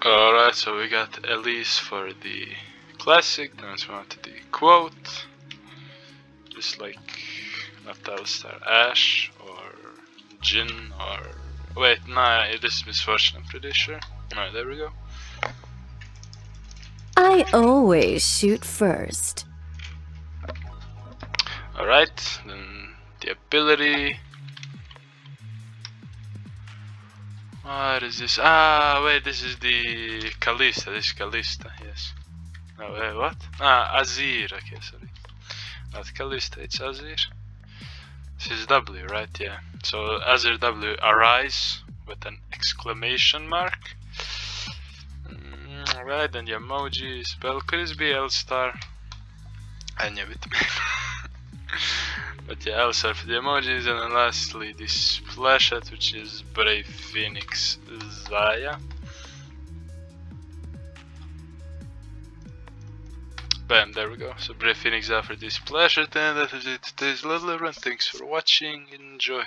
Alright, so we got Elise for the classic, then let's move on to the quote. Just like not Alistar, Ash or Jin or... Wait, nah, it is Misfortune, I'm pretty sure. Alright, there we go. I always shoot first. Alright, then the ability. What is this? Ah, wait, this is the Kalista. This is Kalista, yes. No, wait, what? Ah, Azir. Okay, sorry. Not Kalista, it's Azir. This is W, right? Yeah. So Azir W, arise with an exclamation mark. Alright, then the emoji, spell Crispy, L star. And yeah, with me. But yeah, I'll start for the emojis, and then lastly the Splashart, which is Brave Phoenix Zaya. Bam, there we go. So Brave Phoenix Zaya for the Splashart, and that is it. Today's Loldle, and thanks for watching. Enjoy.